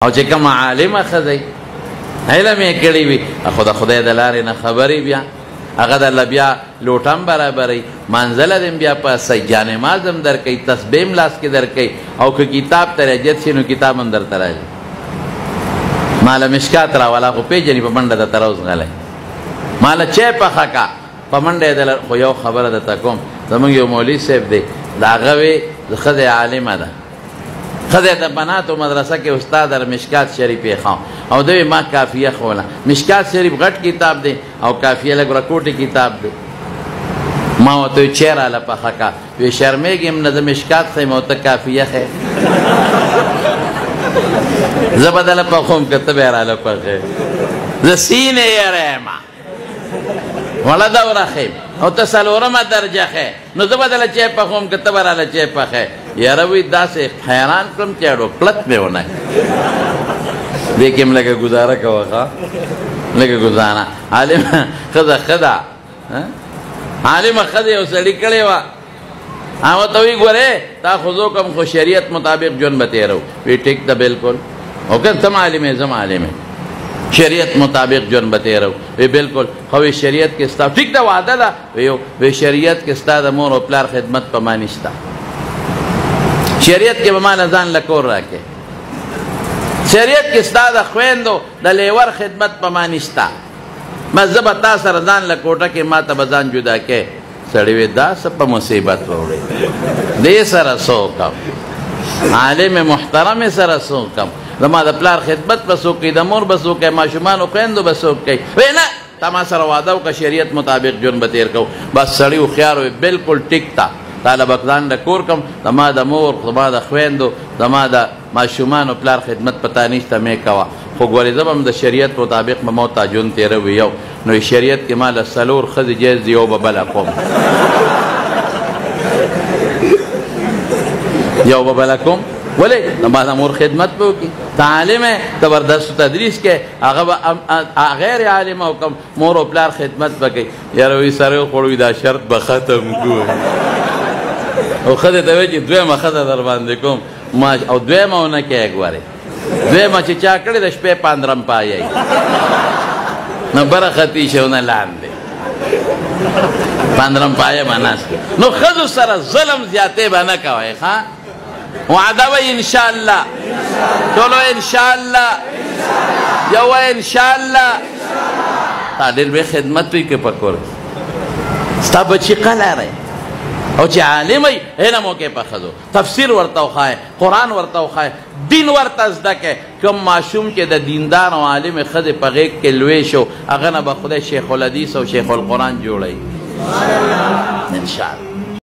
او چې کوم عالمه ښځه علم یې کړی وي خو د خدای د لارې نه خبرې بیا هغه درله بیا لوټم برابروي منزله دې بیا په سجا نماز هم درکوي تسبیح هم لاس کې درکوي او که کتاب ته رجت شي نو کتاب هم درته راځي ماله مشکات راوله خو پېژني په منډه درته راوز غلی ماله چای پخه کا په منډه یې دله خو یو خبره درته کوم زمونږ یو مولوي صاحب دی د هغه وی ښځه عالمه ده ښځه د بناتو مدرسه کې استاد در مشکات شریف یې ښه او دوی ما کافیه خوله مشکات شریف غټ کتاب دی او کافیه لږ رکوټي کتاب دی ما ورته وی چای راله پخه کا وی شرمېږم نه زه مشکات ښیم او ته کافیه ښې زه به دله پخوم که ته به یې راله پخې زه سینې یری یم وړه دوره ښیم او ته څلورمه درجه ښې نو زه به دله چای پخوم که ته به راله چای پخې یاره وی داسې حیران کړم چې اډو پلت مې ونه دې کې هم لږه ګزاره کوه ښه لږه ګزاره عالمه ښځه ښه ده عالمه ښځه یو سړي کړې وه هغه ته وی ګورې تا ښځو کوم خو شریعت مطابق ژوند به تېرو وی ټیک ده بلکل او که ته عالم یې زه عالم یم شریعت مطابق ژوند به تېرو وی بلکل خو وی شریعت کې ستا ټیک ده وعده ده وی شریعت کې ستا د مور او پلار خدمت په ما نشته شریعت کې به ما نه ځان له کور راکې شریعت کې ستا د خویندو د لیور خدمت په ما نشته بس زه به تا سره ځان له کوټه کې ما ته به ځان جدا کې سړی وی دا څه په مصیبت وړی دې سره څه وکړم عالم محترم سره څه وکړم زما د پلار خدمت به څوک کوي د مور به څوک کوي ماشومانو خویندو به څوک کوي وی نه تا ما سره وعده وکړه شریعت مطابق ژوند به تېر کوو بس سړي هوښیار وی بلکل ټیک ته تاله به ځان له کور کړم زما د مور زما د خویندو زما د ماشومانو پلار خدمت په تا نشته مې کوه خو ګورې زه به هم د شریعت مطابق به ما ته ژوند تېروي یو نو شریعت کې ما له څلور ښځې جایز دي یو به بله کوم یو به بله کوم ولې د ما د مور خدمت به وکړي ته عالم یې ته ور درس و تدریس کې هغه به غیر عالمه او کوم مور او پلار خدمت به کوي یاره وی سره وخوړو دا شرط به ختم کړو او ښځې ته وایي چې دویمه ښځه در باندې کوم او دویمه ونه کوې ګورې دویمه چې چا کړې د شپې پاندرم پایی نو بره ختي شي ونه لاندې پاندرم پایه به ناست نو ښځو سره ظلم زیاتې به نه کوئ ښه وعده وی انشاءالله ټولو انشاءالله یو وی انشاءالله تا ډېر بې خدمت وي که په کور ستا بچي قلاره او چې عالم وي علم وکړې په ښځو تفسیر ورته وښایې قرآن ورته وښایې دین ورته زده کړې کوم ماشوم چې د دیندار او عالم ښځې په غېږ کې لوی شو هغه نه به خدای شیخ الحدیث او شیخ القرآن جوړوي انشاءالله